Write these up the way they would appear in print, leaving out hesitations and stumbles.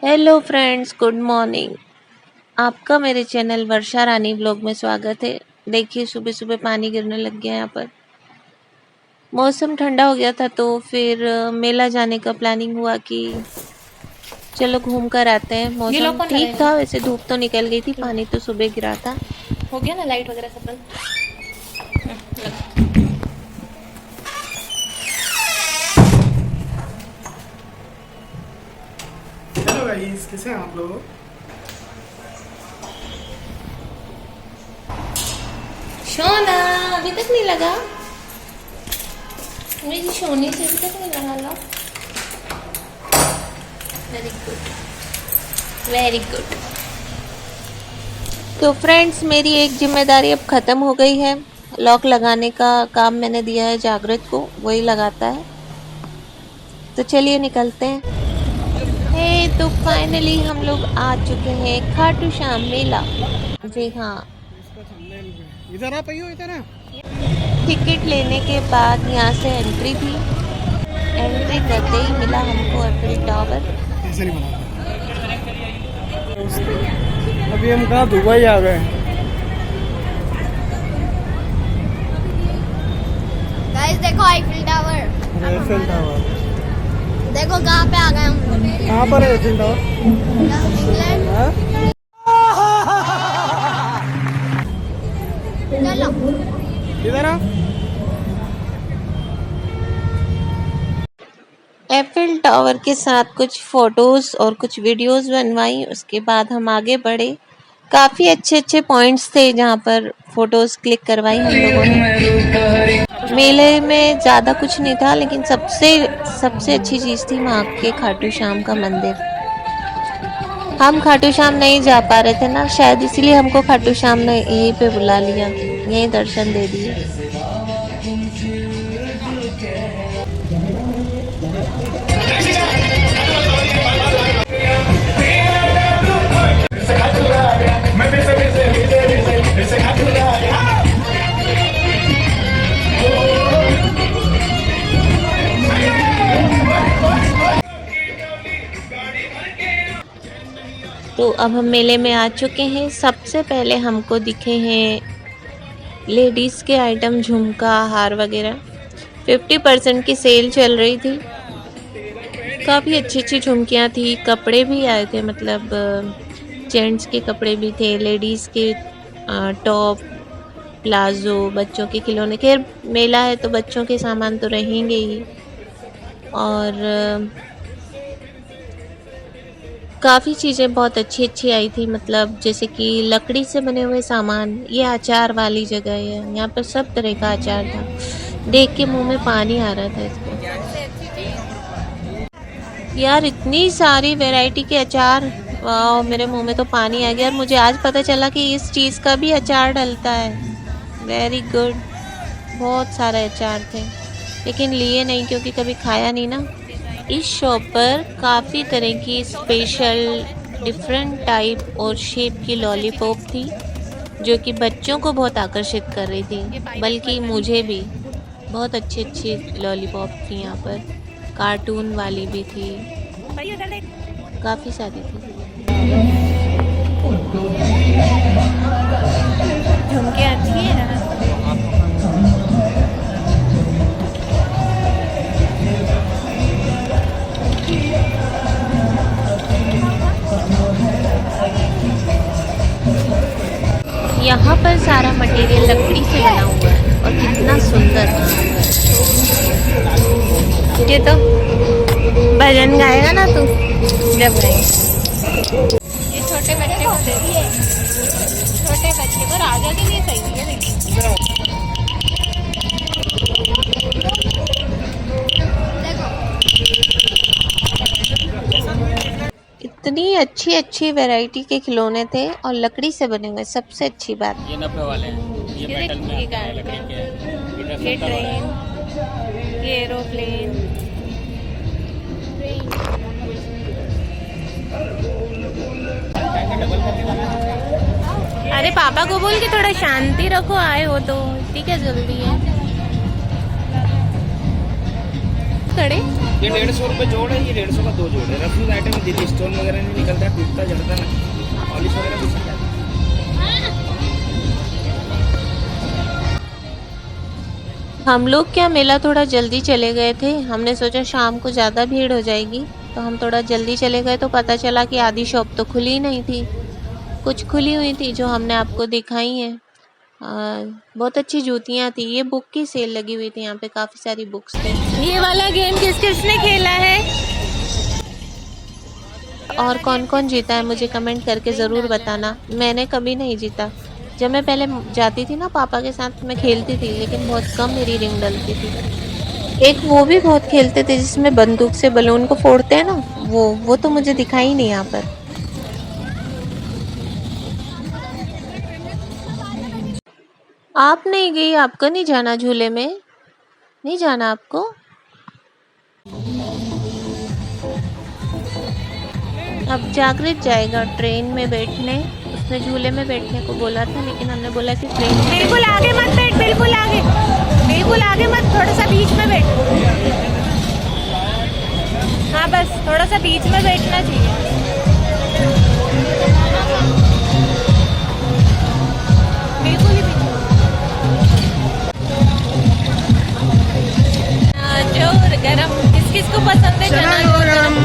Hello friends, good morning. आपका मेरे channel वर्षा रानी vlog में स्वागत है। देखिए सुबह सुबह पानी गिरने लग गया यहाँ पर। मौसम ठंडा हो गया था तो फिर मेला जाने का प्लानिंग हुआ कि चलो घूम कर आते हैं। ये लोग मौसम कौन ठीक लगाएगा? था, वैसे धूप तो निकल गई थी, पानी तो सुबह गिरा था। हो गया ना लाइट वगैरह सब बंद। हेलो गाइस, कैसे हैं आप लोग? शोना अभी तक नहीं लगा। मेरी सोनी से अभी तक नहीं लगा लो। Very good, very good. तो फ्रेंड्स, मेरी एक जिम्मेदारी अब ख़त्म हो गई है। लॉक लगाने का काम मैंने दिया है जागृत को, वही लगाता है। तो चलिए निकलते हैं। तो फाइनली हम लोग आ चुके हैं खाटू श्याम मेला। जी हाँ, इधर आ पाइयो, इधर आ। टिकट लेने के बाद यहाँ से एंट्री थी। एंट्री करते ही मिला हमको एफिल टावर। ऐसे नहीं बनाता। अभी हम कहाँ दुबई आ गए। गाइस देखो आईफिल टावर। एफिल टावर देखो कहाँ पे आ गए हम। कहाँ पर है एफिल टावर? इंग्लैंड। हाँ? चलो इधर आ। एफिल टावर के साथ कुछ फोटोज और कुछ वीडियोस बनवाई। उसके बाद हम आगे बढ़े। काफ़ी अच्छे अच्छे पॉइंट्स थे जहाँ पर फोटोज क्लिक करवाई हम लोगों ने। मेले में ज़्यादा कुछ नहीं था, लेकिन सबसे अच्छी चीज़ थी वहाँ के खाटू श्याम का मंदिर। हम खाटू श्याम नहीं जा पा रहे थे ना, शायद इसीलिए हमको खाटू श्याम ने यहीं पे बुला लिया, यहीं दर्शन दे दिए। तो अब हम मेले में आ चुके हैं। सबसे पहले हमको दिखे हैं लेडीज़ के आइटम, झुमका, हार वगैरह। 50% की सेल चल रही थी। काफ़ी अच्छी अच्छी झुमकियाँ थी। कपड़े भी आए थे, मतलब जेंट्स के कपड़े भी थे, लेडीज़ के टॉप, प्लाज़ो, बच्चों के खिलौने। खैर मेला है तो बच्चों के सामान तो रहेंगे ही। और काफ़ी चीज़ें बहुत अच्छी अच्छी आई थी, मतलब जैसे कि लकड़ी से बने हुए सामान। ये अचार वाली जगह है, यहाँ पर सब तरह का अचार था। देख के मुंह में पानी आ रहा था इसको। यार इतनी सारी वैरायटी के अचार, वाह, मेरे मुंह में तो पानी आ गया। और मुझे आज पता चला कि इस चीज़ का भी अचार डलता है। Very good. बहुत सारे अचार थे, लेकिन लिए नहीं क्योंकि कभी खाया नहीं ना। इस शॉप पर काफ़ी तरह की स्पेशल डिफरेंट टाइप और शेप की लॉलीपॉप थी, जो कि बच्चों को बहुत आकर्षित कर रही थी, बल्कि मुझे भी। बहुत अच्छी अच्छी लॉलीपॉप थी यहाँ पर, कार्टून वाली भी थी, काफ़ी सारी थी। झुमके अच्छी है ना। यहाँ पर सारा मटेरियल लकड़ी से बना हुआ है और कितना सुंदर। ये तो भजन गाएगा ना तू जब गाएगा। ये छोटे बच्चे को दे दिए, छोटे बच्चे को राजा के लिए सही है। देखिए इतनी अच्छी अच्छी वैरायटी के खिलौने थे और लकड़ी से बने हुए। सबसे अच्छी बात, ये नब्बे वाले हैं, ये मेटल में लकड़ी के हैं, इधर ये 70 वाले हैं। ट्रेन, ये एरोप्लेन। अरे पापा को बोल के थोड़ा शांति रखो, आए हो तो ठीक है, जल्दी है खड़े। ये 150 रुपये जोड़ है, ये 150 का 2 जोड़ है। रफयूज आइटम दिल्ली स्टोन वगैरह नहीं निकलता, टूटता जड़ता ना, पॉलिश वगैरह कुछ नहीं जाता। हम लोग क्या मेला थोड़ा जल्दी चले गए थे, हमने सोचा शाम को ज़्यादा भीड़ हो जाएगी तो हम थोड़ा जल्दी चले गए, तो पता चला कि आधी शॉप तो खुली नहीं थी, कुछ खुली हुई थी जो हमने आपको दिखाई हैं। बहुत अच्छी जूतियाँ थी, ये बुक की सेल लगी हुई थी, यहाँ पे काफ़ी सारी बुक्स थी। ये वाला गेम किसने खेला है? और कौन कौन जीता है मुझे कमेंट करके ज़रूर बताना। मैंने कभी नहीं जीता, जब मैं पहले जाती थी ना पापा के साथ मैं खेलती थी, लेकिन बहुत कम मेरी रिंग डलती थी। एक वो भी बहुत खेलते थे जिसमें बंदूक से बलून को फोड़ते हैं ना, वो तो मुझे दिखा ही नहीं यहाँ पर। आप नहीं गई, आपको नहीं जाना झूले में? नहीं जाना आपको? अब जागृत जाएगा ट्रेन में बैठने, उसने झूले में बैठने को बोला था, लेकिन हमने बोला कि ट्रेन में बिल्कुल आगे मत बैठ, बिल्कुल आगे मत, थोड़ा सा बीच में बैठ। हाँ बस थोड़ा सा बीच में बैठना चाहिए। बिल्कुल ही बीच में। जोर गरम किस को पसंद है? चना गरम।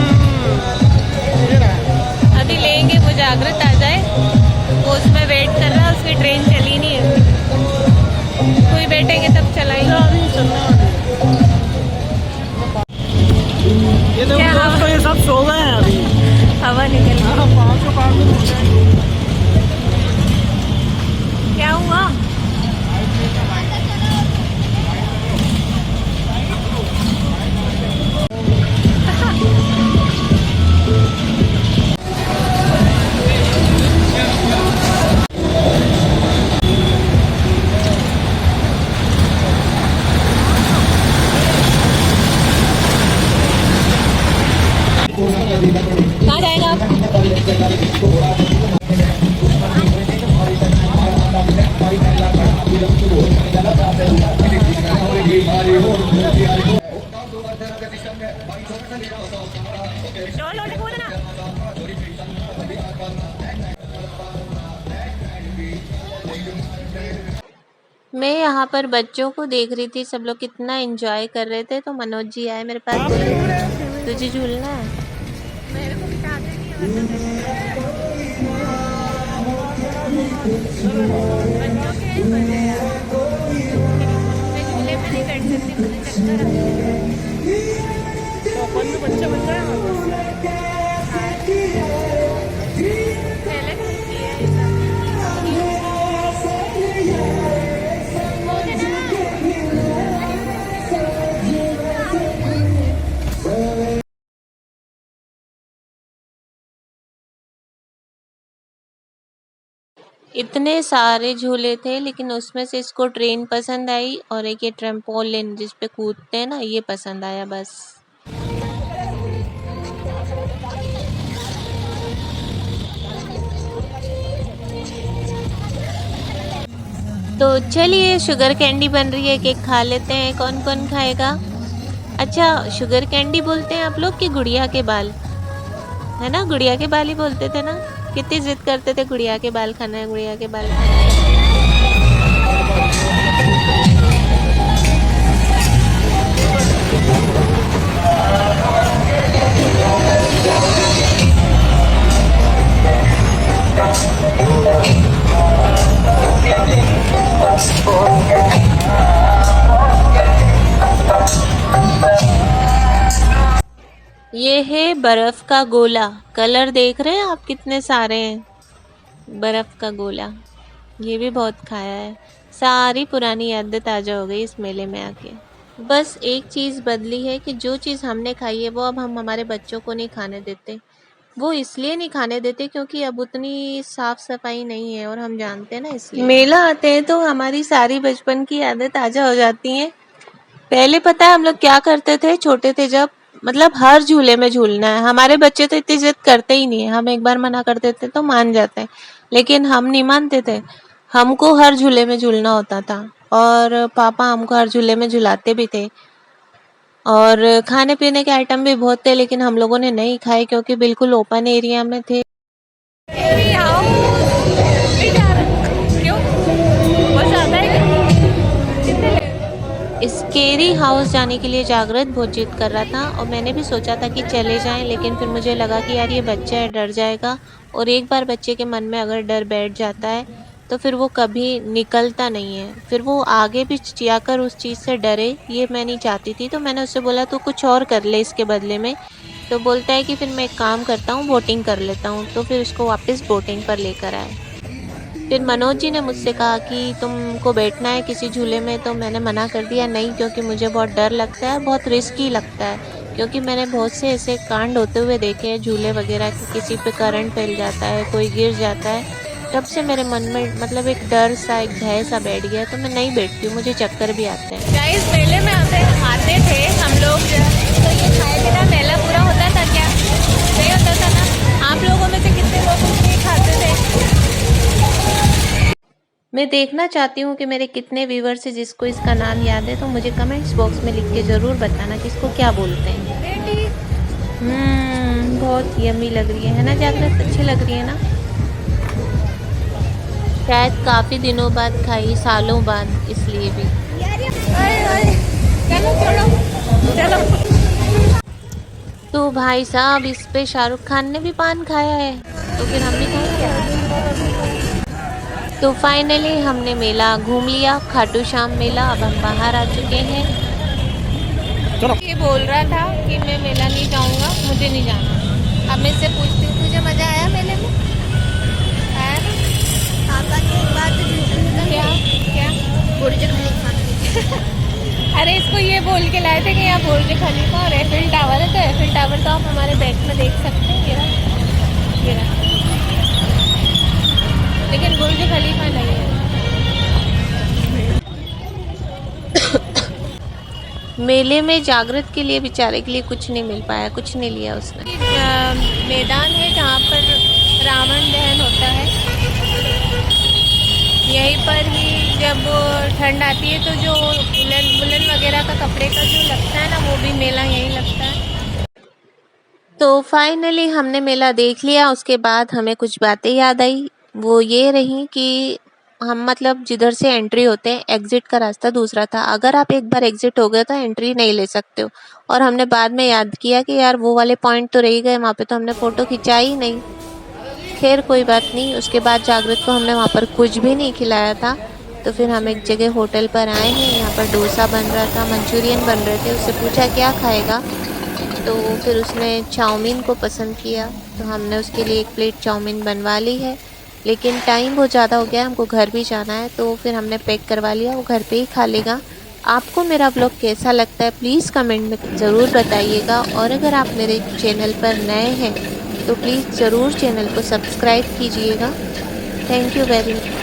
अभी लेंगे, वो जागृत आ जाए, वो उसमें वेट कर रहा है, उसकी ट्रेन चली नहीं है, कोई बैठेंगे तब चलाएंगे। ये देखो दोस्तों, ये सब सो गए हैं अभी, हवा निकल गई। 500 पाउंड हो जाएंगे। क्या हुआ? कहाँ जाएगा आप? मैं यहाँ पर बच्चों को देख रही थी, सब लोग कितना एंजॉय कर रहे थे, तो मनोज जी आए मेरे पास, बोले तुझे झूलना है? मेरे को बिठा देंगे बच्चों के मजे यार। मैं झूले में नहीं बैठ सकती, मुझे चक्कर आता है। बच्चे बन जाए पहले करती है ऐसा। इतने सारे झूले थे, लेकिन उसमें से इसको ट्रेन पसंद आई और एक ये ट्रम्पोलिन जिस पे कूदते हैं ना, ये पसंद आया बस। तो चलिए, शुगर कैंडी बन रही है, केक खा लेते हैं। कौन कौन खाएगा? अच्छा, शुगर कैंडी बोलते हैं आप लोग कि गुड़िया के बाल? है ना, गुड़िया के बाल ही बोलते थे ना। कितनी जिद करते थे, गुड़िया के बाल खाना है, गुड़िया के बाल खाना है। ये है बर्फ का गोला, कलर देख रहे हैं आप कितने सारे हैं, बर्फ का गोला। ये भी बहुत खाया है, सारी पुरानी यादें ताज़ा हो गई इस मेले में आके। बस एक चीज़ बदली है कि जो चीज़ हमने खाई है वो अब हम हमारे बच्चों को नहीं खाने देते। वो इसलिए नहीं खाने देते क्योंकि अब उतनी साफ सफाई नहीं है, और हम जानते हैं ना, इसलिए। मेला आते हैं तो हमारी सारी बचपन की यादें ताज़ा हो जाती हैं। पहले पता है हम लोग क्या करते थे छोटे थे जब, मतलब हर झूले में झूलना है। हमारे बच्चे तो इतनी जिद करते ही नहीं है, हम एक बार मना कर देते तो मान जाते हैं, लेकिन हम नहीं मानते थे। हमको हर झूले में झूलना होता था, और पापा हमको हर झूले में झुलाते भी थे। और खाने पीने के आइटम भी बहुत थे, लेकिन हम लोगों ने नहीं खाए क्योंकि बिल्कुल ओपन एरिया में थे। स्केरी हाउस नहीं जा रहा, क्यों? बहुत ज़्यादा है क्या? कितने ले? स्केरी हाउस जाने के लिए जागृत बहुत जिद कर रहा था और मैंने भी सोचा था कि चले जाएं, लेकिन फिर मुझे लगा कि यार ये बच्चा है, डर जाएगा, और एक बार बच्चे के मन में अगर डर बैठ जाता है तो फिर वो कभी निकलता नहीं है, फिर वो आगे भी जाकर उस चीज़ से डरे, ये मैं नहीं चाहती थी। तो मैंने उससे बोला तू कुछ और कर ले इसके बदले में। तो बोलता है कि फिर मैं एक काम करता हूँ, बोटिंग कर लेता हूँ। तो फिर उसको वापस बोटिंग पर लेकर आए। फिर मनोज जी ने मुझसे कहा कि तुमको बैठना है किसी झूले में, तो मैंने मना कर दिया नहीं, क्योंकि मुझे बहुत डर लगता है, बहुत रिस्की लगता है, क्योंकि मैंने बहुत से ऐसे कांड होते हुए देखे हैं झूले वगैरह कि किसी पे करंट फैल जाता है, कोई गिर जाता है। तब से मेरे मन में मतलब एक डर सा, एक भय सा बैठ गया, तो मैं नहीं बैठती हूँ, मुझे चक्कर भी आते हैं। गाइस मेले में आते थे हम लोग, तो ये खाए बिना मेला पूरा होता था क्या? नहीं होता था ना? आप लोगों में से कितने लोग कुछ नहीं खाते थे? मैं देखना चाहती हूँ कि मेरे कितने व्यूवर्स हैं जिसको इसका नाम याद है, तो मुझे कमेंट्स बॉक्स में लिख के ज़रूर बताना कि इसको क्या बोलते हैं। बेटी बहुत यम्मी लग रही है ना जागृत? अच्छी लग रही है ना? शायद काफ़ी दिनों बाद खाई, सालों बाद, इसलिए भी। चलो चलो चलो। तो भाई साहब, इस पे शाहरुख खान ने भी पान खाया है, तो फिर हम भी खाएंगे। तो फाइनली हमने मेला घूम लिया, खाटू श्याम मेला। अब हम बाहर आ चुके हैं। ये बोल रहा था कि मैं मेला नहीं जाऊंगा, मुझे नहीं जाना। अब मैं इससे पूछती हूँ तुझे मजा आया मेले में? आया ना? पापा की एक बात क्या क्या? बुर्ज खलीफा। अरे इसको ये बोल के लाए थे कि यहाँ बुर्ज खलीफा और एफिल टावर है, तो एफिल टावर तो आप हमारे बैग में देख सकते हैं, ये रहा। लेकिन बुर्ज खलीफा नहीं है। मेले में जागृत के लिए, बेचारे के लिए कुछ नहीं मिल पाया, कुछ नहीं लिया उसने। मैदान है जहाँ पर रावण दहन होता है। यहीं पर ही जब ठंड आती है तो जो बुलन वगैरह का कपड़े का जो लगता है ना, वो भी मेला यहीं लगता है। तो फाइनली हमने मेला देख लिया। उसके बाद हमें कुछ बातें याद आई। वो ये रही कि हम मतलब जिधर से एंट्री होते हैं, एग्जिट का रास्ता दूसरा था। अगर आप एक बार एग्जिट हो गए तो एंट्री नहीं ले सकते हो। और हमने बाद में याद किया कि यार वो वाले पॉइंट तो रह गए, वहाँ पे तो हमने फ़ोटो खिंचाई ही नहीं। खैर कोई बात नहीं। उसके बाद जागृत को हमने वहाँ पर कुछ भी नहीं खिलाया था। तो फिर हम एक जगह होटल पर आए हैं। यहाँ पर डोसा बन रहा था, मंचूरियन बन रहे थे। उससे पूछा क्या खाएगा, तो फिर उसने चाउमीन को पसंद किया, तो हमने उसके लिए एक प्लेट चाउमीन बनवा ली है। लेकिन टाइम बहुत ज़्यादा हो गया, हमको घर भी जाना है, तो फिर हमने पैक करवा लिया, वो घर पे ही खा लेगा। आपको मेरा ब्लॉग कैसा लगता है प्लीज़ कमेंट में ज़रूर बताइएगा। और अगर आप मेरे चैनल पर नए हैं तो प्लीज़ ज़रूर चैनल को सब्सक्राइब कीजिएगा। Thank you very much.